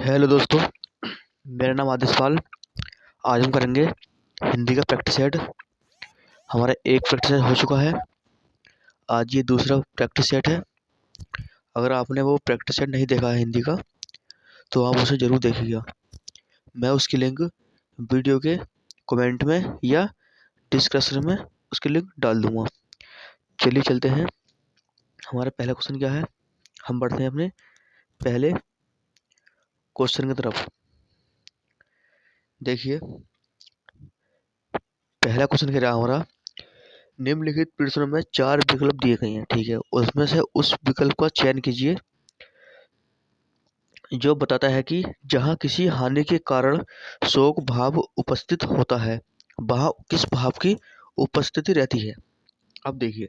Hello दोस्तों, मेरा नाम आदिश पाल। आज हम करेंगे हिंदी का प्रैक्टिस सेट। हमारा एक प्रैक्टिस सेट हो चुका है, आज ये दूसरा प्रैक्टिस सेट है। अगर आपने वो प्रैक्टिस सेट नहीं देखा है हिंदी का, तो आप उसे ज़रूर देखिएगा। मैं उसकी लिंक वीडियो के कमेंट में या डिस्क्रिप्शन में उसकी लिंक डाल दूँगा। चलिए चलते हैं। हमारा पहला क्वेश्चन क्या है, हम बढ़ते हैं अपने पहले क्वेश्चन की तरफ। देखिए, पहला क्वेश्चन कह रहा है हमारा, निम्नलिखित प्रश्नों में 4 विकल्प दिए गए हैं, ठीक है। उसमें से उस विकल्प का चयन कीजिए जो बताता है कि जहाँ किसी हानि के कारण शोक भाव उपस्थित होता है, वहाँ किस भाव की उपस्थिति रहती है। अब देखिए,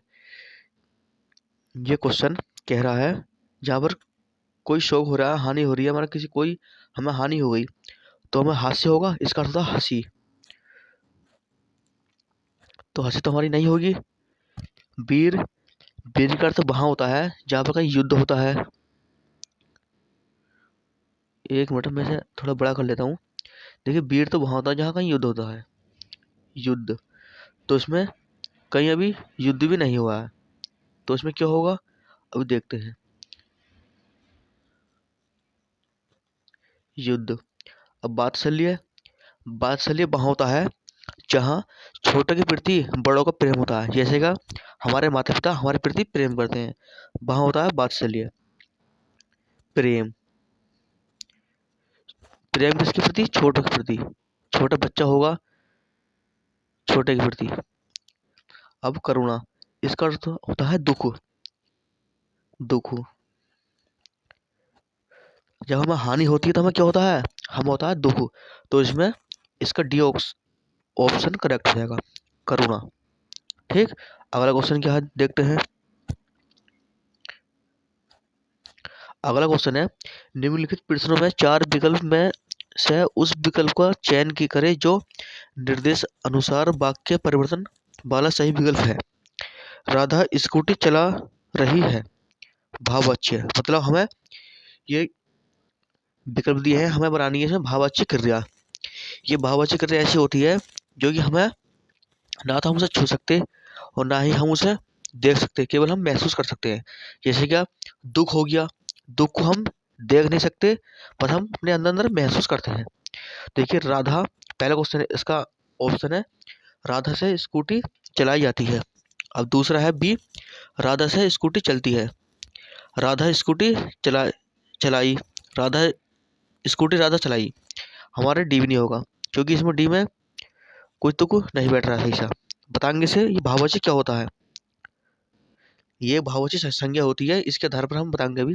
ये क्वेश्चन कह रहा है जहाँ पर कोई शोक हो रहा है, हानि हो रही है, हमारा किसी कोई हमें हानि हो गई, तो हमें हास्य होगा। इसका अर्थ होता है हंसी। तो हंसी तो हमारी नहीं होगी। वीर, वीर का अर्थ वहाँ होता है जहाँ पर कहीं युद्ध होता है। एक मिनट में से थोड़ा बड़ा कर लेता हूँ। देखिए, वीर तो वहाँ होता है जहाँ कहीं युद्ध होता है। युद्ध, तो इसमें कहीं अभी युद्ध भी नहीं हुआ है, तो इसमें क्या होगा अभी देखते हैं। युद्ध। अब वात्सल्य, वात्सल्य वहाँ होता है जहाँ छोटे के प्रति बड़ों का प्रेम होता है। जैसे का हमारे माता पिता हमारे प्रति प्रेम करते हैं, वहाँ होता है वात्सल्य। प्रेम, प्रेम किसके प्रति? छोटों के प्रति। छोटा बच्चा होगा छोटे के प्रति। अब करुणा, इसका अर्थ होता है दुख। दुख, जब हमें हानि होती है तो हमें क्या होता है? हम होता है दुख। तो इसमें इसका डी ऑप्शन करेक्ट हो जाएगा, करुणा। ठीक। अगला क्वेश्चन क्या है देखते हैं। अगला क्वेश्चन है, निम्नलिखित प्रश्नों में 4 विकल्प में से उस विकल्प का चयन की करें जो निर्देश अनुसार वाक्य परिवर्तन वाला सही विकल्प है। राधा स्कूटी चला रही है, भाववाच्य, मतलब हमें ये विकल्प दिए हैं, हमें बनानी है इसमें भाववाच्य क्रिया। ये भाववाच्य क्रिया ऐसी होती है जो कि हमें ना तो हम उसे छू सकते और ना ही हम उसे देख सकते, केवल हम महसूस कर सकते हैं। जैसे क्या दुख हो गया, दुख को हम देख नहीं सकते पर हम अपने अंदर अंदर महसूस करते हैं। देखिए, राधा पहला क्वेश्चन है, इसका ऑप्शन है राधा से स्कूटी चलाई जाती है। अब दूसरा है बी, राधा से स्कूटी चलती है। राधा स्कूटी चला चलाई, राधा स्कूटी राधा चलाई, हमारे डी भी नहीं होगा क्योंकि इसमें डी में कोई तुक नहीं बैठ रहा है सही सा। बताएंगे से ये भाववाची क्या होता है। ये भाववाची संज्ञा होती है, इसके आधार पर हम बताएंगे अभी।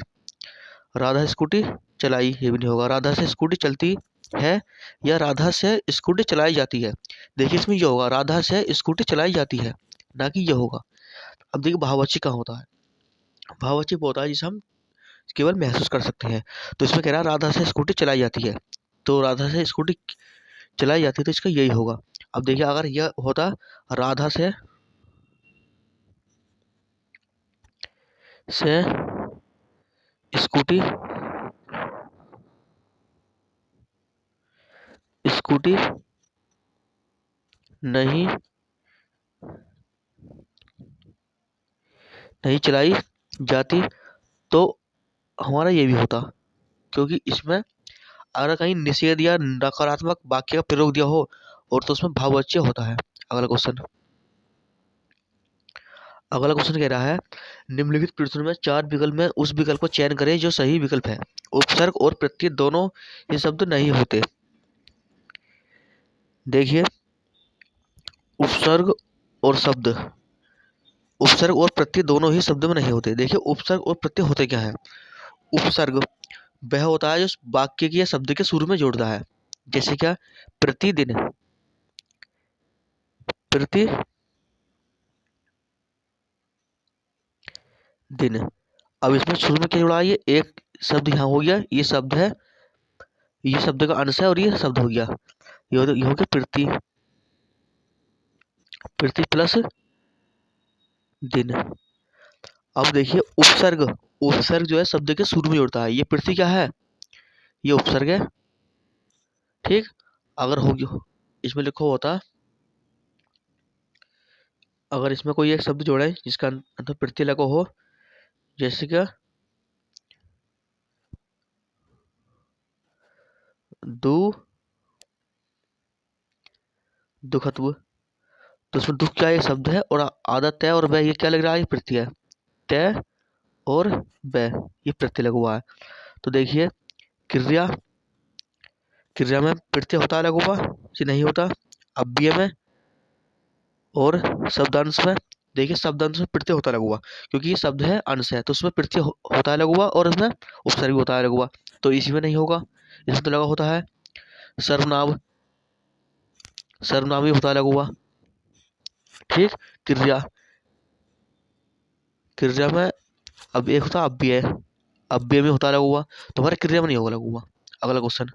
राधा स्कूटी चलाई, ये भी नहीं होगा। राधा से स्कूटी चलती है या राधा से स्कूटी चलाई जाती है। देखिए, इसमें ये होगा राधा से स्कूटी चलाई जाती है, ना कि ये होगा। अब देखिए, भाववाची कहाँ होता है। भाववाची वो होता है जिसे हम केवल महसूस कर सकते हैं। तो इसमें कह रहा है राधा से स्कूटी चलाई जाती है, तो राधा से स्कूटी चलाई जाती है, तो इसका यही होगा। अब देखिए, अगर यह होता राधा से स्कूटी स्कूटी नहीं नहीं चलाई जाती, तो हमारा ये भी होता, क्योंकि इसमें अगर कहीं निषेध या नकारात्मक वाक्य का प्रयोग दिया हो और तो उसमें भाववाच्य होता है। अगला क्वेश्चन, अगला क्वेश्चन कह रहा है, निम्नलिखित प्रश्नों में 4 विकल्प में उस विकल्प का चयन करें जो सही विकल्प है। उपसर्ग और प्रत्यय दोनों ये शब्द नहीं होते। देखिए, उपसर्ग और शब्द, उपसर्ग और प्रत्यय दोनों ही शब्द में नहीं होते। देखिए, उपसर्ग और प्रत्यय होते क्या है। उपसर्ग वह होता है जो वाक्य की या शब्द के शुरू में जोड़ता है। जैसे क्या, प्रतिदिन, प्रतिदिन। अब इसमें शुरू में क्या जुड़ा है, ये एक शब्द यहाँ हो गया, ये शब्द है, ये शब्द का अंश है और ये शब्द हो गया, ये हो गया प्रति, प्रति प्लस दिन। अब देखिए, उपसर्ग, उपसर्ग जो है शब्द के शुरू में जुड़ता है। ये प्रति क्या है, ये उपसर्ग है। ठीक, अगर होगी इसमें लिखो होता, अगर इसमें कोई एक शब्द जोड़े जिसका अंत प्रत्यय लगा हो, जैसे कि दु दुखत्व, तो उसमें दुख क्या एक शब्द है और आधा तय और वह, ये क्या लग रहा है, ये प्रत्यय है। तय और वह, ये प्रत्यय लगा हुआ है। तो देखिए क्रिया, क्रिया में प्रत्यय होता है लगा हुआ कि नहीं होता, अव्यय में और शब्दांश में। देखिए शब्दांश में प्रत्यय होता लगा हुआ, क्योंकि ये शब्द है अंश है, तो उसमें प्रत्यय होता है लगा हुआ और उसमें उपसर्ग भी होता है लगा हुआ। तो इसी में नहीं होगा, इसमें तो लगा होता है सर्वनाम, सर्वनाम भी होता है लगा हुआ। ठीक, क्रिया, क्रिया में अब एक होता अव्यय, अव्यय में होता लगा हुआ, तो हमारे क्रिया में नहीं होगा लगा हुआ। अगला क्वेश्चन,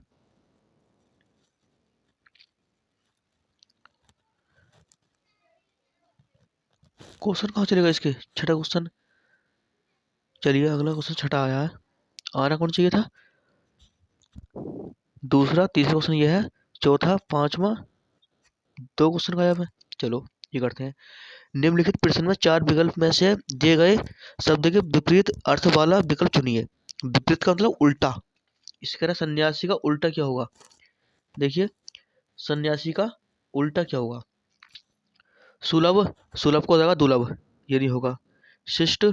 क्वेश्चन कहाँ चलेगा इसके, छठा क्वेश्चन। चलिए अगला क्वेश्चन छठा आया है, आना कौन चाहिए था, दूसरा, तीसरा क्वेश्चन ये है, चौथा, पांचवा, दो क्वेश्चन गायब है। चलो ये करते हैं। निम्नलिखित प्रश्न में चार विकल्प में से दिए गए शब्द के विपरीत अर्थ वाला विकल्प चुनिए। विपरीत का मतलब उल्टा, इसके तरह सन्यासी का उल्टा क्या होगा, देखिए सन्यासी का उल्टा क्या होगा, सुलभ, सुलभ को हो जाएगा दुर्लभ, ये नहीं होगा। शिष्ट,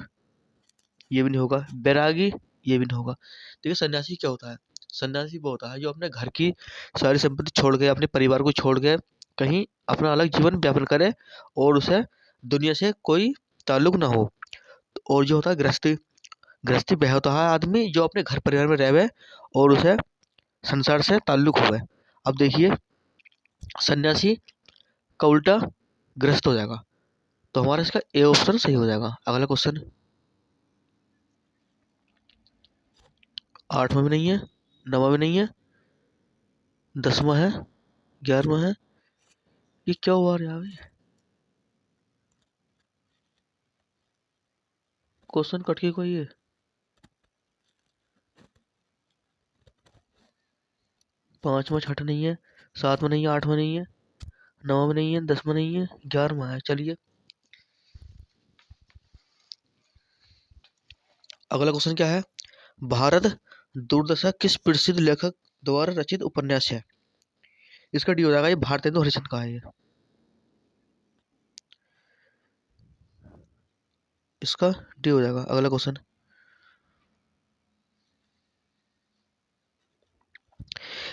ये भी नहीं होगा। बैरागी, ये भी नहीं होगा। देखिए सन्यासी क्या होता है, सन्यासी वो होता है जो अपने घर की सारी संपत्ति छोड़ के, अपने परिवार को छोड़ के कहीं अपना अलग जीवन व्यापन करे और उसे दुनिया से कोई ताल्लुक ना हो। और जो होता है गृहस्थी, गृहस्थी वह होता है आदमी जो अपने घर परिवार में रहे और उसे संसार से ताल्लुक हुए। अब देखिए सन्यासी का उल्टा गृहस्थ हो जाएगा, तो हमारा इसका ए ऑप्शन सही हो जाएगा। अगला क्वेश्चन, आठवां भी नहीं है, नवा भी नहीं है, 10वां है, 11वां है, ये क्या हुआ यार, क्वेश्चन कट के कोई है। 5वां, 6वां नहीं है, 7वां नहीं है, 8वां नहीं है, 9वां नहीं है, 10वां नहीं है, 11वां है। चलिए अगला क्वेश्चन क्या है, भारत दुर्दशा किस प्रसिद्ध लेखक द्वारा रचित उपन्यास है। इसका डी हो जाएगा, ये भारतेंदु हरिश्चंद्र का है ये, इसका डी हो जाएगा। अगला क्वेश्चन,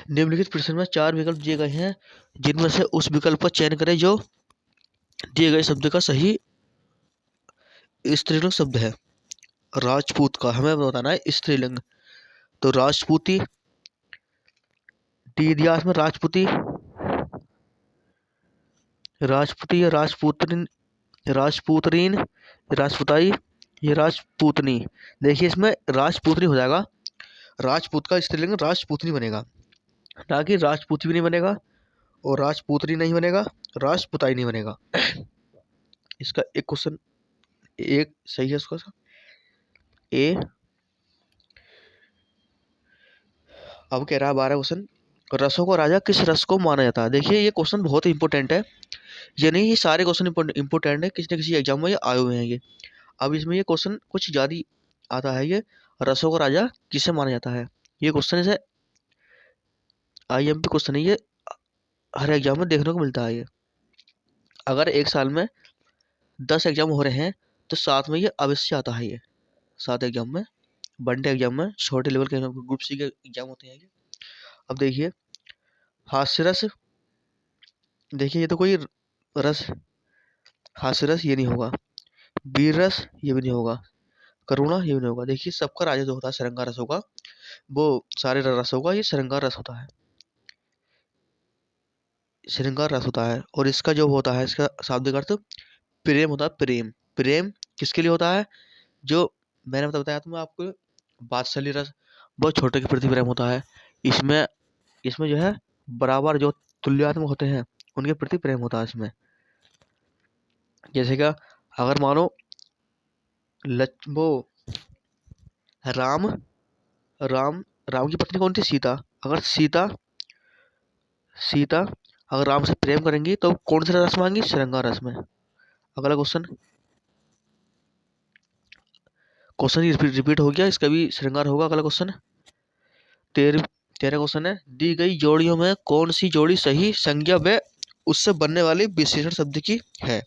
निम्नलिखित प्रश्न में चार विकल्प दिए गए हैं, जिनमें से उस विकल्प का चयन करें जो दिए गए शब्द का सही स्त्रीलिंग शब्द है। राजपूत का हमें बताना है स्त्रीलिंग, तो राजपूती, डी दिया इसमें राजपूती, राजपूती या राजपूतन, राजपूतरीन, राजपुताई, ये राजपूतनी। देखिए इसमें राजपूतनी हो जाएगा, राजपूत का स्त्रीलिंग राजपूतनी बनेगा, ना कि राजपूती भी नहीं बनेगा और राजपूतनी नहीं बनेगा, राजपुताई नहीं बनेगा। इसका एक क्वेश्चन एक सही है इसका ए। अब कह रहा है 12 क्वेश्चन, रसों का राजा किस रस को माना जाता है। देखिए ये क्वेश्चन बहुत ही इंपॉर्टेंट है, ये नहीं, ये सारे क्वेश्चन इंपॉर्टेंट है, किसी न किसी एग्जाम में ये आए हुए हैं ये। अब इसमें ये क्वेश्चन कुछ ज़्यादा ही आता है, ये रसों का राजा किसे माना जाता है। ये क्वेश्चन इसे आईएमपी क्वेश्चन है ये, हर एग्जाम में देखने को मिलता है ये। अगर एक साल में 10 एग्जाम हो रहे हैं तो साथ में ये अवश्य आता है ये, 7 एग्जाम में, वनडे एग्जाम में, छोटे लेवल के ग्रुप सी के एग्जाम होते हैं ये। अब देखिए हास्य रस, देखिए ये तो कोई रस, हास्य रस ये नहीं होगा, वीर रस ये भी नहीं होगा, करुणा ये भी नहीं होगा। देखिए सबका राजा जो होता है श्रृंगार रस होगा, वो सारे रस होगा, ये श्रृंगार रस होता है, श्रृंगार रस होता है। और इसका जो होता है, इसका शाब्दिक अर्थ प्रेम होता है, प्रेम, प्रेम किसके लिए होता है, जो मैंने बताया था मैं आपको, वात्सल्य रस, बहुत छोटे के प्रति प्रेम होता है। इसमें, इसमें जो है बराबर जो तुल्यात्मक होते हैं उनके प्रति प्रेम होता है इसमें। जैसे कि अगर मानो वो राम, राम राम की पत्नी कौन थी? सीता। अगर सीता सीता अगर राम से प्रेम करेंगी तो कौन सा रस मांगी? श्रृंगार रस में। अगला क्वेश्चन, क्वेश्चन रिपीट हो गया, इसका भी श्रृंगार होगा। अगला क्वेश्चन, तेरह तेरह क्वेश्चन है, दी गई जोड़ियों में कौन सी जोड़ी सही संज्ञा व उससे बनने वाले विशेषण शब्द की है?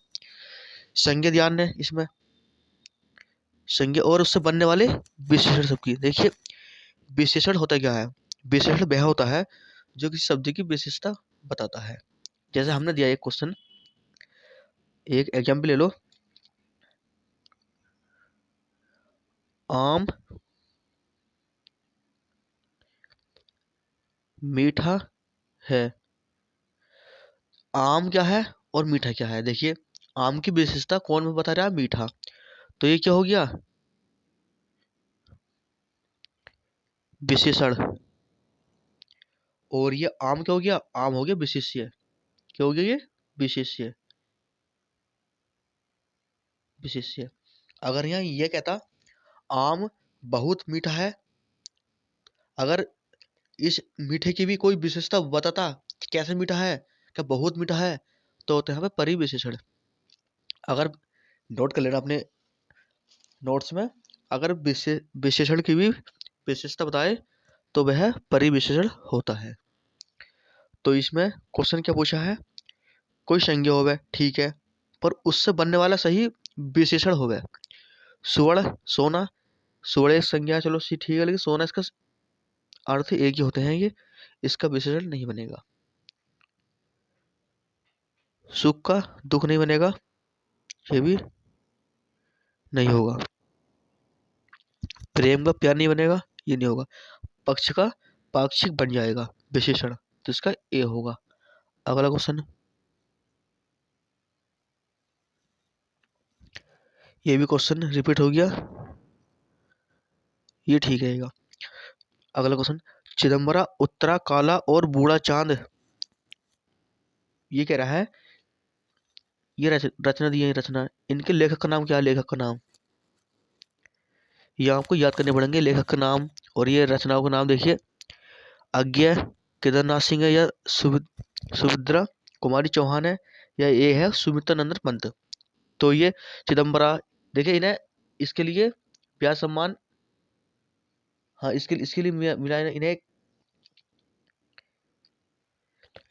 संज्ञा ध्यान है इसमें, संज्ञा और उससे बनने वाले विशेषण शब्द की। देखिए विशेषण होता क्या है? विशेषण वह होता है जो किसी शब्द की विशेषता बताता है। जैसे हमने दिया एक क्वेश्चन, एक एग्जाम्पल ले लो, आम मीठा है। आम क्या है और मीठा क्या है? देखिए आम की विशेषता कौन में बता रहा है? मीठा। तो ये क्या हो गया? विशेषण। और ये आम क्या हो गया? आम हो गया विशेष्य। क्या हो गया ये? विशेष्य। विशेष्य। अगर यहाँ ये कहता आम बहुत मीठा है, अगर इस मीठे की भी कोई विशेषता बताता कि कैसे मीठा है, क्या बहुत मीठा है, तो होता है यहाँ पे परिविशेषण। अगर नोट कर लेना अपने नोट्स में, अगर विशेषण की भी विशेषता बताए तो वह परिविशेषण होता है। तो इसमें क्वेश्चन क्या पूछा है? कोई संज्ञा होवे, ठीक है, पर उससे बनने वाला सही विशेषण होवे। सुवर्ण सोना, सुवर्ण एक संज्ञा है, चलो ठीक है, लेकिन सोना इसका अर्थ एक ही होते हैं, ये इसका विशेषण नहीं बनेगा। सुख का दुख नहीं बनेगा, ये भी नहीं होगा। प्रेम का प्यार नहीं बनेगा, ये नहीं होगा। पक्ष का पाक्षिक बन जाएगा विशेषण, तो इसका ए होगा। अगला क्वेश्चन, ये भी क्वेश्चन रिपीट हो गया, ये ठीक रहेगा। अगला क्वेश्चन, चिदम्बरा उत्तरा काला और बूढ़ा चांद, ये कह रहा है, ये रचना दी है, रचना, इनके लेखक का नाम क्या है? लेखक का नाम ये आपको याद करने पड़ेंगे, लेखक का नाम। और ये रचनाओं का नाम देखिए, अज्ञे केदारनाथ सिंह है, या सुभद्रा कुमारी चौहान है, या ये है सुमित्रा नंदन पंत। तो ये चिदम्बरा, देखिए इन्हें इसके लिए ब्याह सम्मान, हाँ इसके लिए मिला है इन्हें,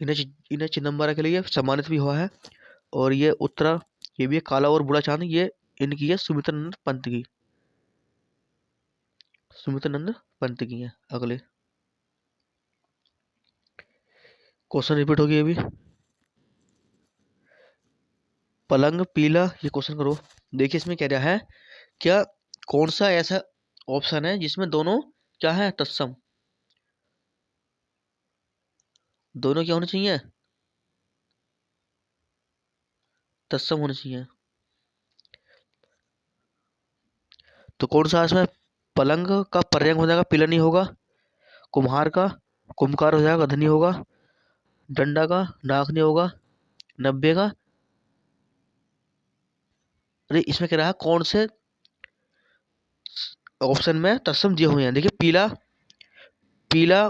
इन्हें चिदम्बरा के लिए सम्मानित भी हुआ है। और ये उत्तरा, ये भी है काला और बूढ़ा चांद, ये इनकी है सुमित्रा नंदन पंत की, सुमित्रा नंदन पंत की है। अगले क्वेश्चन रिपीट हो गया, ये भी पलंग पीला, ये क्वेश्चन करो। देखिए इसमें कह रहा है, क्या कौन सा ऐसा ऑप्शन है जिसमें दोनों क्या है? तत्सम। दोनों क्या होने चाहिए? तत्सम होने चाहिए। तो कौन सा इसमें? पलंग का पर्यंक हो जाएगा, पीला नहीं होगा। कुम्हार का कुम्भकार हो जाएगा, धनी होगा। डंडा का नाक नहीं होगा। नब्बे का, अरे इसमें कह रहा है कौन से ऑप्शन में तत्सम दिए हुए हैं। देखिए पीला, पीला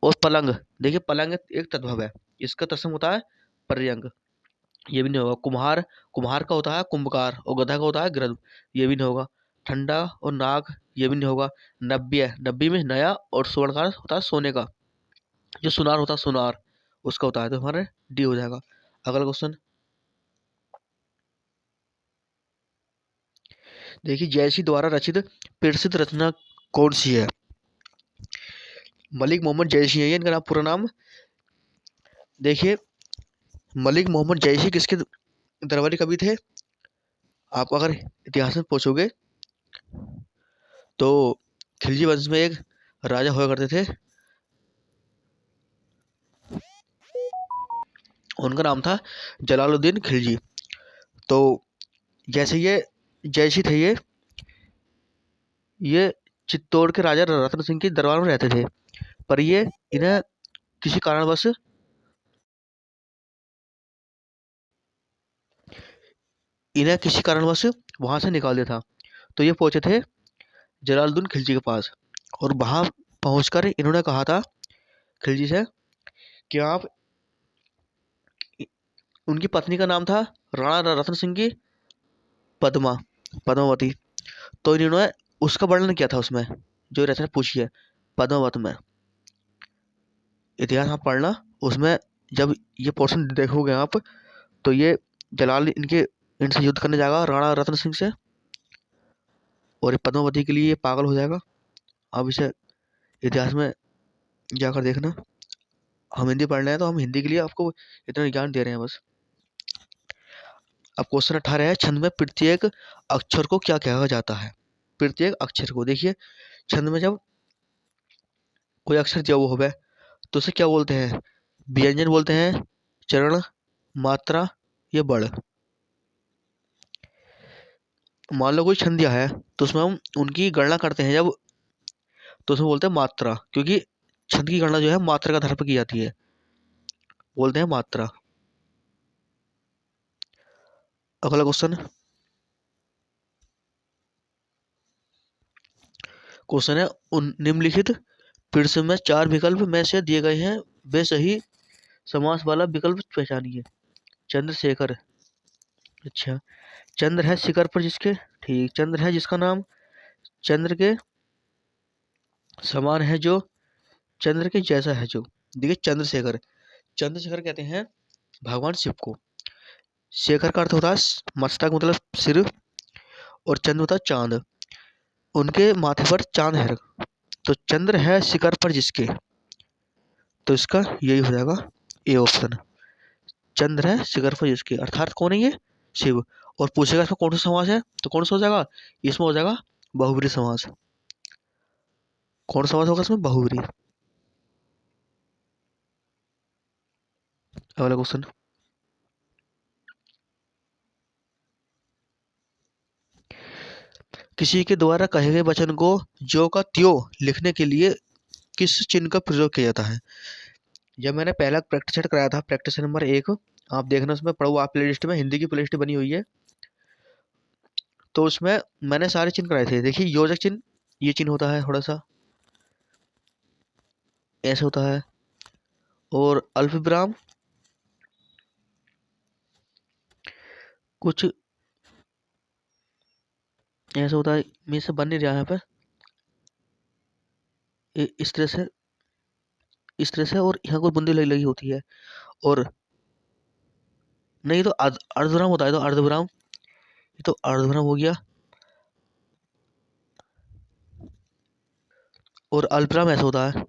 और पलंग, देखिए पलंग एक तद्भव है, इसका तत्सम होता है पर्यंक, ये भी नहीं होगा। कुम्हार, कुम्हार का होता है कुंभकार, और गधा का होता है गृध, ये भी नहीं होगा। ठंडा और नाग, ये भी नहीं होगा। नब्बे है, नब्बे में नया और स्वर्ण का होता है सोने का, जो सुनार होता है सुनार, उसका होता है, तो हमारे डी हो जाएगा। अगला क्वेश्चन, देखिए जयसी द्वारा रचित प्रसिद्ध रचना कौन सी है? मलिक मोहम्मद जयसी है ये, इनका नाम पूरा नाम। देखिए मलिक मोहम्मद जयसी किसके दरबारी कवि थे? आप अगर इतिहास में पूछोगे तो खिलजी वंश में एक राजा हुआ करते थे, उनका नाम था जलालुद्दीन खिलजी। तो जैसे ये जयसी थे, ये चित्तौड़ के राजा रतन सिंह के दरबार में रहते थे, पर ये इन्हें किसी कारणवश, वहां से निकाल दिया था। तो ये पहुंचे थे जलालुद्दीन खिलजी के पास, और वहां पहुंचकर इन्होंने कहा था खिलजी से कि आप, उनकी पत्नी का नाम था राणा रतन सिंह की पद्मा, पद्मावती। तो इन्होंने उसका वर्णन किया था उसमें, जो रचना पूछी है पद्मावत में। इतिहास आप पढ़ना, उसमें जब ये पोर्शन देखोगे आप, तो ये जलाल इनसे युद्ध करने जाएगा राणा रतन सिंह से, और ये पद्मावती के लिए ये पागल हो जाएगा। अब इसे इतिहास में जाकर देखना। हम हिंदी पढ़ रहे हैं तो हम हिंदी के लिए आपको इतना ज्ञान दे रहे हैं बस। अब क्वेश्चन 18 है, छंद में प्रत्येक अक्षर को क्या कहा जाता है? प्रत्येक अक्षर को देखिए, छंद में जब कोई अक्षर दिया हुआ होवे तो उसे क्या बोलते हैं? व्यंजन बोलते हैं, चरण, मात्रा या बड़। मान लो कोई छंद दिया है तो उसमें हम उनकी गणना करते हैं जब, तो उसमें बोलते हैं मात्रा, क्योंकि छंद की गणना जो है मात्रा के आधार पर की जाती है, बोलते हैं मात्रा। अगला क्वेश्चन, क्वेश्चन है उन निम्नलिखित प्रश्न में चार विकल्प में से दिए गए हैं वे सही समास वाला विकल्प पहचानिए। चंद्रशेखर, अच्छा। चंद्र है शिखर पर जिसके, ठीक। चंद्र है जिसका नाम चंद्र के समान है जो, चंद्र के जैसा है जो। देखिए चंद्रशेखर, चंद्रशेखर कहते हैं भगवान शिव को। शेखर का अर्थ होता है मस्तक, मतलब सिर, और चंद्र होता है चांद, उनके माथे पर चांद है। तो चंद्र है शिखर पर जिसके, तो इसका यही हो जाएगा ए ऑप्शन। चंद्र है शिखर पर जिसके, अर्थात कौन है ये? शिव। और पूछेगा इसमें कौन सा समास है, तो कौन सा हो जाएगा? इसमें हो जाएगा बहुब्री समास। कौन सा समास होगा इसमें? बहुब्री। अगला क्वेश्चन, किसी के द्वारा कहे गए वचन को ज्यों का त्यों लिखने के लिए किस चिन्ह का प्रयोग किया जाता है? जब मैंने पहला प्रैक्टिस सेट कराया था, प्रैक्टिस नंबर 1, आप देखना उसमें पढ़ो, आप प्ले लिस्ट में हिंदी की प्ले लिस्ट बनी हुई है, तो उसमें मैंने सारे चिन्ह कराए थे। देखिए योजक चिन्ह, ये चिन्ह होता है थोड़ा सा ऐसे होता है, और अल्प विराम कुछ ऐसा होता है, मेरे से बन नहीं रहा है यहाँ पे, इस तरह से, इस तरह से, और यहाँ कोई बूंदी लगी लगी होती है, और नहीं तो अर्धविराम होता है, तो अर्धविराम, ये तो अर्धविराम हो गया, और अल्पविराम ऐसा होता है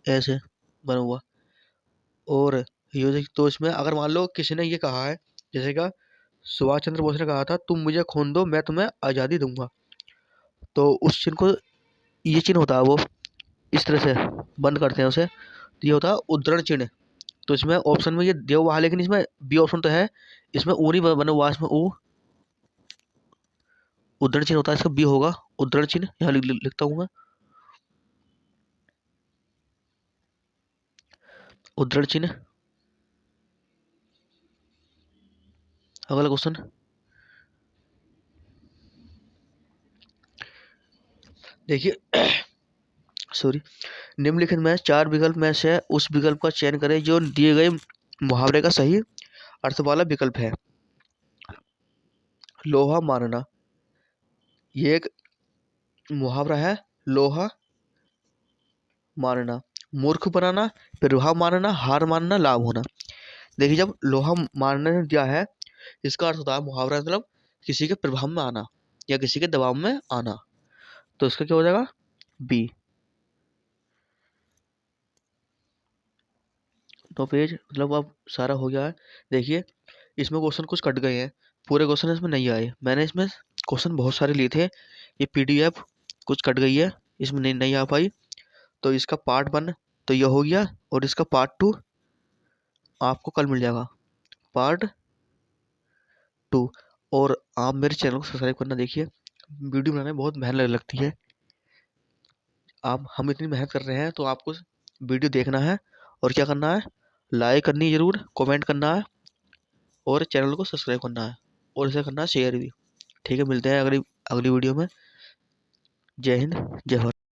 ऐसे बना हुआ। और योजक, तो इसमें अगर मान लो किसी ने ये कहा है, जैसे का सुभाष चंद्र बोस ने कहा था तुम मुझे खून दो मैं तुम्हें आज़ादी दूंगा, तो उस चिन्ह को, ये चिन्ह होता है वो, इस तरह से बंद करते हैं उसे, तो ये होता है उद्धरण चिन्ह। तो इसमें ऑप्शन में ये दिया हुआ है, लेकिन इसमें बी ऑप्शन तो है, इसमें ऊ नहीं बना हुआ है, इसमें ऊ उद्धरण चिन्ह होता है, इसका बी होगा उद्धरण चिन्ह, यहाँ लिखता हूँ मैं, उद्धरण चिन्ह। अगला क्वेश्चन, देखिए सॉरी, निम्नलिखित में चार विकल्प में से उस विकल्प का चयन करें जो दिए गए मुहावरे का सही अर्थ वाला विकल्प है। लोहा मारना, ये एक मुहावरा है, लोहा मारना। मूर्ख बनाना, प्रभाव मानना, हार मानना, लाभ होना। देखिए जब लोहा मारने ने दिया है, इसका अर्थ होता है मुहावरा, मतलब किसी के प्रभाव में आना या किसी के दबाव में आना, तो इसका क्या हो जाएगा? बी। तो पेज मतलब अब सारा हो गया है। देखिए इसमें क्वेश्चन कुछ कट गए हैं, पूरे क्वेश्चन इसमें नहीं आए, मैंने इसमें क्वेश्चन बहुत सारे लिए थे, ये पीडीएफ कुछ कट गई है, इसमें नहीं आ पाई, तो इसका पार्ट 1 तो ये हो गया, और इसका पार्ट 2 आपको कल मिल जाएगा, पार्ट 2। और आप मेरे चैनल को सब्सक्राइब करना। देखिए वीडियो बनाने में बहुत मेहनत लगती है, आप हम इतनी मेहनत कर रहे हैं तो आपको वीडियो देखना है, और क्या करना है, लाइक करनी है ज़रूर, कमेंट करना है, और चैनल को सब्सक्राइब करना है, और इसे करना है शेयर भी। ठीक है, मिलते हैं अगली अगली वीडियो में। जय हिंद, जय भारत।